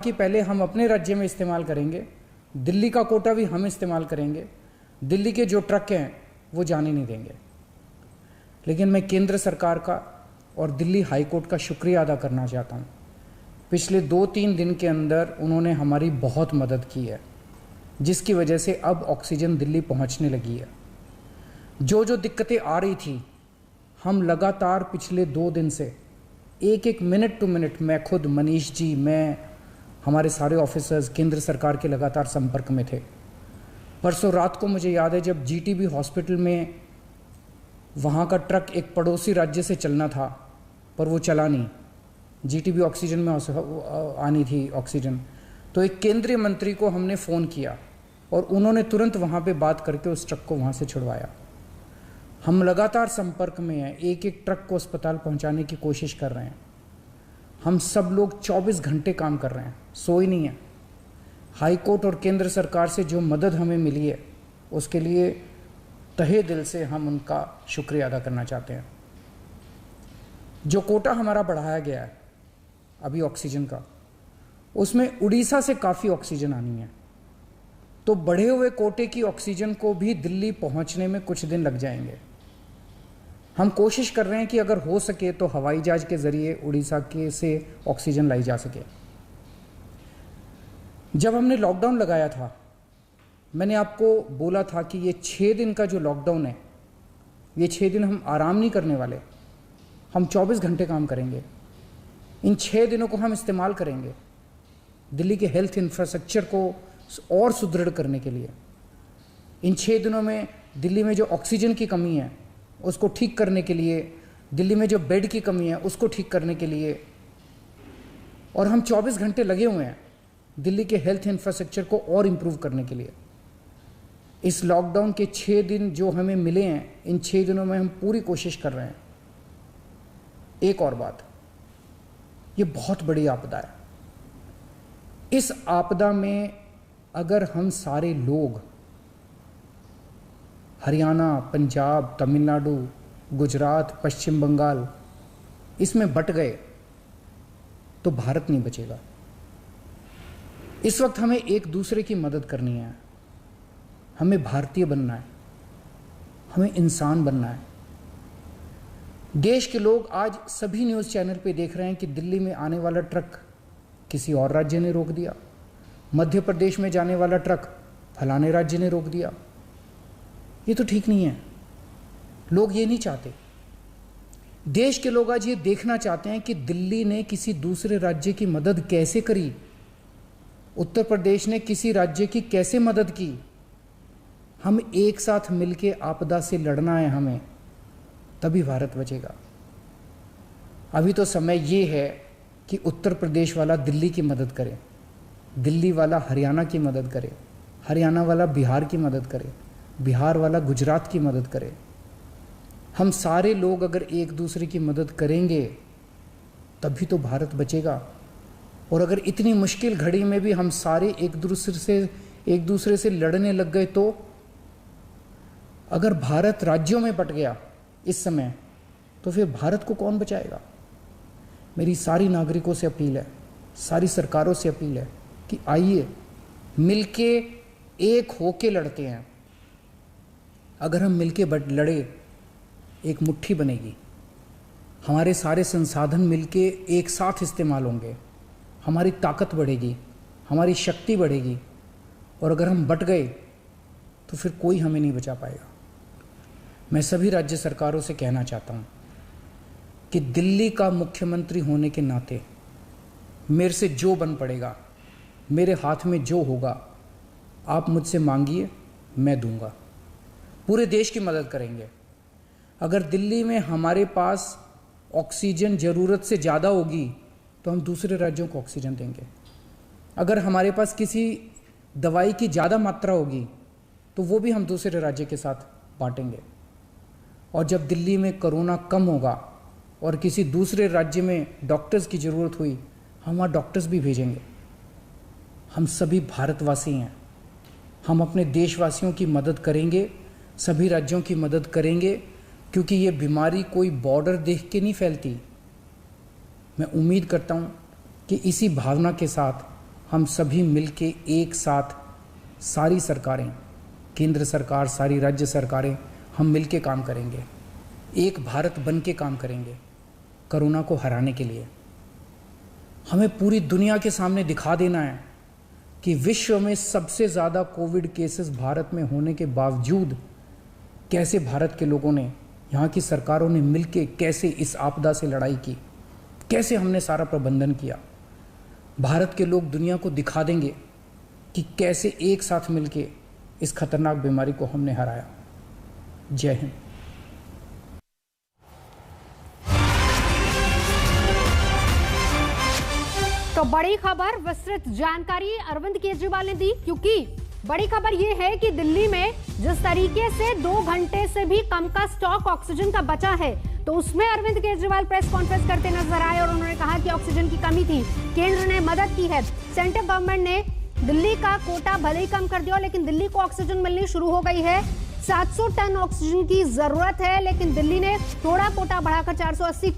कि पहले हम अपने राज्य में इस्तेमाल करेंगे, दिल्ली का कोटा भी हम इस्तेमाल करेंगे, दिल्ली के जो ट्रक हैं वो जाने नहीं देंगे। लेकिन मैं केंद्र सरकार का और दिल्ली हाई कोर्ट का शुक्रिया अदा करना चाहता हूँ। पिछले 2-3 दिन के अंदर उन्होंने हमारी बहुत मदद की है, जिसकी वजह से अब ऑक्सीजन दिल्ली पहुँचने लगी है। जो जो दिक्कतें आ रही थी, हम लगातार पिछले 2 दिन से एक मिनट टू मिनट, मैं खुद, मनीष जी, मैं, हमारे सारे ऑफिसर्स केंद्र सरकार के लगातार संपर्क में थे। परसों रात को मुझे याद है जब जीटीबी हॉस्पिटल में वहाँ का ट्रक एक पड़ोसी राज्य से चलना था पर वो चला नहीं, जीटीबी ऑक्सीजन में आनी थी ऑक्सीजन, तो एक केंद्रीय मंत्री को हमने फ़ोन किया और उन्होंने तुरंत वहाँ पे बात करके उस ट्रक को वहाँ से छुड़वाया। हम लगातार संपर्क में हैं, एक ट्रक को अस्पताल पहुँचाने की कोशिश कर रहे हैं। हम सब लोग 24 घंटे काम कर रहे हैं, सोए नहीं हैं। हाई कोर्ट और केंद्र सरकार से जो मदद हमें मिली है उसके लिए तहे दिल से हम उनका शुक्रिया अदा करना चाहते हैं। जो कोटा हमारा बढ़ाया गया है अभी ऑक्सीजन का, उसमें उड़ीसा से काफ़ी ऑक्सीजन आनी है, तो बढ़े हुए कोटे की ऑक्सीजन को भी दिल्ली पहुंचने में कुछ दिन लग जाएंगे। हम कोशिश कर रहे हैं कि अगर हो सके तो हवाई जहाज के ज़रिए उड़ीसा के से ऑक्सीजन लाई जा सके। जब हमने लॉकडाउन लगाया था, मैंने आपको बोला था कि ये 6 दिन का जो लॉकडाउन है, ये 6 दिन हम आराम नहीं करने वाले, हम 24 घंटे काम करेंगे। इन 6 दिनों को हम इस्तेमाल करेंगे दिल्ली के हेल्थ इंफ्रास्ट्रक्चर को और सुदृढ़ करने के लिए। इन 6 दिनों में दिल्ली में जो ऑक्सीजन की कमी है उसको ठीक करने के लिए, दिल्ली में जो बेड की कमी है उसको ठीक करने के लिए, और हम 24 घंटे लगे हुए हैं दिल्ली के हेल्थ इंफ्रास्ट्रक्चर को और इम्प्रूव करने के लिए। इस लॉकडाउन के 6 दिन जो हमें मिले हैं, इन 6 दिनों में हम पूरी कोशिश कर रहे हैं। एक और बात, ये बहुत बड़ी आपदा है। इस आपदा में अगर हम सारे लोग हरियाणा, पंजाब, तमिलनाडु, गुजरात, पश्चिम बंगाल इसमें बट गए तो भारत नहीं बचेगा। इस वक्त हमें एक दूसरे की मदद करनी है, हमें भारतीय बनना है, हमें इंसान बनना है। देश के लोग आज सभी न्यूज़ चैनल पे देख रहे हैं कि दिल्ली में आने वाला ट्रक किसी और राज्य ने रोक दिया, मध्य प्रदेश में जाने वाला ट्रक फलाने राज्य ने रोक दिया। ये तो ठीक नहीं है। लोग ये नहीं चाहते। देश के लोग आज ये देखना चाहते हैं कि दिल्ली ने किसी दूसरे राज्य की मदद कैसे करी, उत्तर प्रदेश ने किसी राज्य की कैसे मदद की। हम एक साथ मिलके आपदा से लड़ना है हमें, तभी भारत बचेगा। अभी तो समय ये है कि उत्तर प्रदेश वाला दिल्ली की मदद करे, दिल्ली वाला हरियाणा की मदद करे, हरियाणा वाला बिहार की मदद करे, बिहार वाला गुजरात की मदद करे। हम सारे लोग अगर एक दूसरे की मदद करेंगे तभी तो भारत बचेगा। और अगर इतनी मुश्किल घड़ी में भी हम सारे एक दूसरे से लड़ने लग गए, तो अगर भारत राज्यों में बट गया इस समय, तो फिर भारत को कौन बचाएगा। मेरी सारी नागरिकों से अपील है, सारी सरकारों से अपील है कि आइए मिलके एक होके लड़ते हैं। अगर हम मिलके लड़े, एक मुट्ठी बनेगी, हमारे सारे संसाधन मिलके एक साथ इस्तेमाल होंगे, हमारी ताकत बढ़ेगी, हमारी शक्ति बढ़ेगी। और अगर हम बट गए तो फिर कोई हमें नहीं बचा पाएगा। मैं सभी राज्य सरकारों से कहना चाहता हूँ कि दिल्ली का मुख्यमंत्री होने के नाते मेरे से जो बन पड़ेगा, मेरे हाथ में जो होगा, आप मुझसे मांगिए, मैं दूंगा। पूरे देश की मदद करेंगे। अगर दिल्ली में हमारे पास ऑक्सीजन ज़रूरत से ज़्यादा होगी तो हम दूसरे राज्यों को ऑक्सीजन देंगे। अगर हमारे पास किसी दवाई की ज़्यादा मात्रा होगी तो वो भी हम दूसरे राज्य के साथ बांटेंगे। और जब दिल्ली में कोरोना कम होगा और किसी दूसरे राज्य में डॉक्टर्स की ज़रूरत हुई, हम वहाँ डॉक्टर्स भी भेजेंगे। हम सभी भारतवासी हैं, हम अपने देशवासियों की मदद करेंगे, सभी राज्यों की मदद करेंगे, क्योंकि ये बीमारी कोई बॉर्डर देख के नहीं फैलती। मैं उम्मीद करता हूँ कि इसी भावना के साथ हम सभी मिलके एक साथ, सारी सरकारें, केंद्र सरकार, सारी राज्य सरकारें, हम मिलके काम करेंगे, एक भारत बन के काम करेंगे कोरोना को हराने के लिए। हमें पूरी दुनिया के सामने दिखा देना है कि विश्व में सबसे ज़्यादा कोविड केसेस भारत में होने के बावजूद कैसे भारत के लोगों ने, यहाँ की सरकारों ने मिलके कैसे इस आपदा से लड़ाई की, कैसे हमने सारा प्रबंधन किया। भारत के लोग दुनिया को दिखा देंगे कि कैसे एक साथ मिलके इस खतरनाक बीमारी को हमने हराया। जय हिंद। तो बड़ी खबर, विस्तृत जानकारी अरविंद केजरीवाल ने दी, क्योंकि बड़ी खबर यह है कि दिल्ली में जिस तरीके से 2 घंटे से भी कम का स्टॉक ऑक्सीजन का बचा है, तो उसमें अरविंद केजरीवाल प्रेस कॉन्फ्रेंस करते नजर आए और उन्होंने कहा कि ऑक्सीजन की कमी थी, केंद्र ने मदद की है। सेंट्रल गवर्नमेंट ने दिल्ली का कोटा भले ही कम कर दिया, लेकिन दिल्ली को ऑक्सीजन मिलनी शुरू हो गई है। 700 टन ऑक्सीजन की जरूरत है, लेकिन दिल्ली ने थोड़ा कोटा बढ़ाकर 480